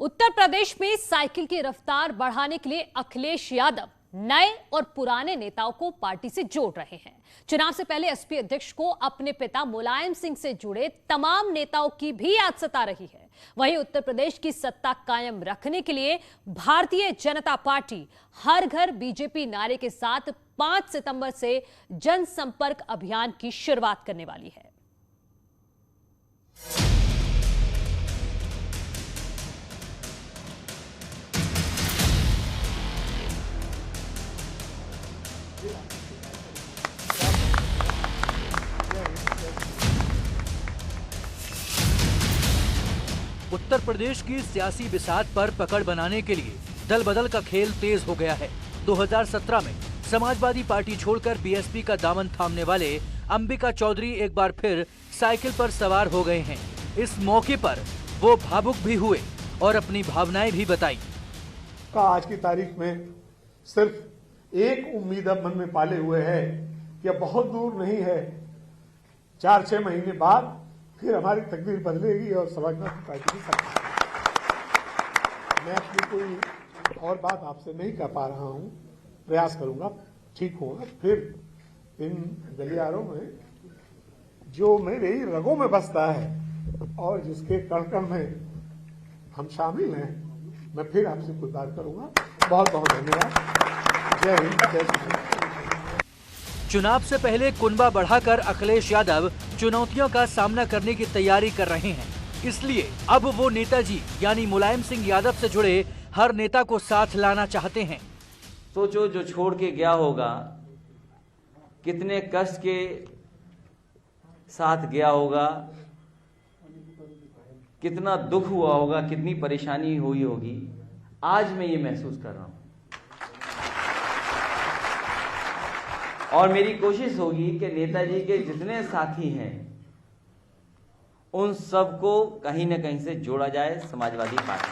उत्तर प्रदेश में साइकिल की रफ्तार बढ़ाने के लिए अखिलेश यादव नए और पुराने नेताओं को पार्टी से जोड़ रहे हैं। चुनाव से पहले एसपी अध्यक्ष को अपने पिता मुलायम सिंह से जुड़े तमाम नेताओं की भी याद सता रही है। वहीं उत्तर प्रदेश की सत्ता कायम रखने के लिए भारतीय जनता पार्टी हर घर बीजेपी नारे के साथ 5 सितंबर से जनसंपर्क अभियान की शुरुआत करने वाली है। उत्तर प्रदेश की सियासी बिसात पर पकड़ बनाने के लिए दल बदल का खेल तेज हो गया है। 2017 में समाजवादी पार्टी छोड़कर बीएसपी का दामन थामने वाले अंबिका चौधरी एक बार फिर साइकिल पर सवार हो गए हैं। इस मौके पर वो भावुक भी हुए और अपनी भावनाएं भी बताई। आज की तारीख में सिर्फ एक उम्मीद अब मन में पाले हुए है कि अब बहुत दूर नहीं है, 4-6 महीने बाद फिर हमारी तकदीर बदलेगी और समाजवादी पार्टी की सरकार। मैं अपनी कोई और बात आपसे नहीं कह पा रहा हूं, प्रयास करूंगा, ठीक होगा। फिर इन गलियारों में जो मेरे ही रगों में बसता है और जिसके कण-कण में हम शामिल हैं, मैं फिर आपसे कोई बात करूंगा। बहुत बहुत धन्यवाद। जय हिंद, जय श्री। चुनाव से पहले कुनबा बढ़ाकर अखिलेश यादव चुनौतियों का सामना करने की तैयारी कर रहे हैं। इसलिए अब वो नेताजी यानी मुलायम सिंह यादव से जुड़े हर नेता को साथ लाना चाहते हैं। सोचो, जो छोड़ के गया होगा कितने कष्ट के साथ गया होगा, कितना दुख हुआ होगा, कितनी परेशानी हुई होगी। आज मैं ये महसूस कर रहा हूं और मेरी कोशिश होगी कि नेताजी के जितने साथी हैं उन सबको कहीं न कहीं से जोड़ा जाए समाजवादी पार्टी।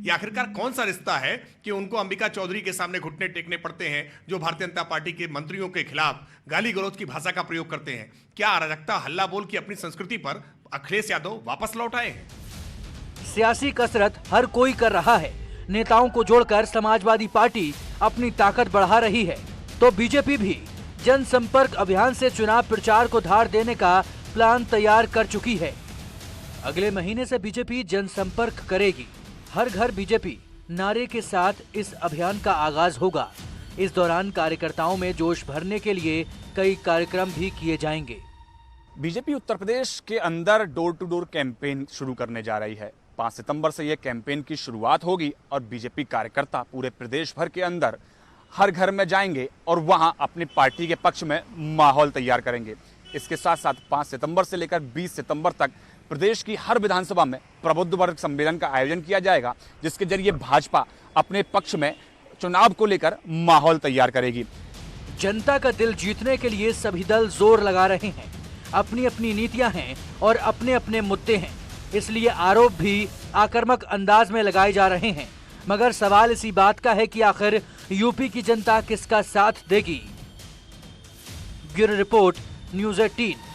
ये आखिरकार कौन सा रिश्ता है कि उनको अंबिका चौधरी के सामने घुटने टेकने पड़ते हैं, जो भारतीय जनता पार्टी के मंत्रियों के खिलाफ गाली गलौज की भाषा का प्रयोग करते हैं? क्या अराजकता हल्ला बोल की अपनी संस्कृति पर अखिलेश यादव वापस लौट आए हैं? सियासी कसरत हर कोई कर रहा है। नेताओं को जोड़कर समाजवादी पार्टी अपनी ताकत बढ़ा रही है, तो बीजेपी भी जनसंपर्क अभियान से चुनाव प्रचार को धार देने का प्लान तैयार कर चुकी है। अगले महीने से बीजेपी जनसंपर्क करेगी। हर घर बीजेपी नारे के साथ इस अभियान का आगाज होगा। इस दौरान कार्यकर्ताओं में जोश भरने के लिए कई कार्यक्रम भी किए जाएंगे। बीजेपी उत्तर प्रदेश के अंदर डोर टू डोर कैंपेन शुरू करने जा रही है। 5 सितंबर से यह कैंपेन की शुरुआत होगी और बीजेपी कार्यकर्ता पूरे प्रदेश भर के अंदर हर घर में जाएंगे और वहां अपनी पार्टी के पक्ष में माहौल तैयार करेंगे। इसके साथ साथ 5 सितंबर से लेकर 20 सितंबर तक प्रदेश की हर विधानसभा में प्रबुद्ध वर्ग सम्मेलन का आयोजन किया जाएगा, जिसके जरिए भाजपा अपने पक्ष में चुनाव को लेकर माहौल तैयार करेगी। जनता का दिल जीतने के लिए सभी दल जोर लगा रहे हैं। अपनी अपनी नीतियां हैं और अपने अपने मुद्दे हैं, इसलिए आरोप भी आक्रामक अंदाज में लगाए जा रहे हैं। मगर सवाल इसी बात का है कि आखिर यूपी की जनता किसका साथ देगी। Bureau report, news 18।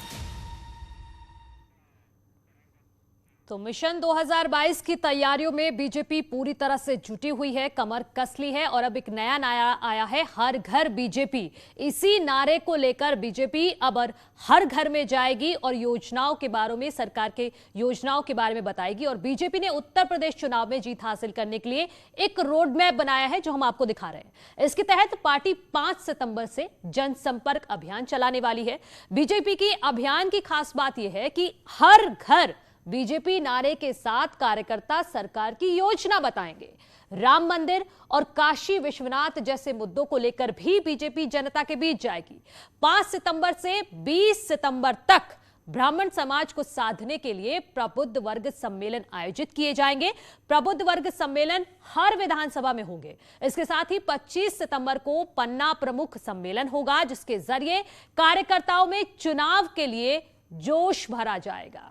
तो मिशन 2022 की तैयारियों में बीजेपी पूरी तरह से जुटी हुई है, कमर कस ली है और अब एक नया नारा आया है, हर घर बीजेपी। इसी नारे को लेकर बीजेपी अब हर घर में जाएगी और योजनाओं के बारे में, सरकार के योजनाओं के बारे में बताएगी। और बीजेपी ने उत्तर प्रदेश चुनाव में जीत हासिल करने के लिए एक रोड मैप बनाया है, जो हम आपको दिखा रहे हैं। इसके तहत पार्टी 5 सितंबर से जनसंपर्क अभियान चलाने वाली है। बीजेपी की अभियान की खास बात यह है कि हर घर बीजेपी नारे के साथ कार्यकर्ता सरकार की योजना बताएंगे। राम मंदिर और काशी विश्वनाथ जैसे मुद्दों को लेकर भी बीजेपी जनता के बीच जाएगी। 5 सितंबर से 20 सितंबर तक ब्राह्मण समाज को साधने के लिए प्रबुद्ध वर्ग सम्मेलन आयोजित किए जाएंगे। प्रबुद्ध वर्ग सम्मेलन हर विधानसभा में होंगे। इसके साथ ही 25 सितंबर को पन्ना प्रमुख सम्मेलन होगा, जिसके जरिए कार्यकर्ताओं में चुनाव के लिए जोश भरा जाएगा।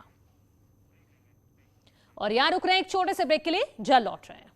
और यहां रुक रहे हैं एक छोटे से ब्रेक के लिए, जल्द लौट रहे हैं।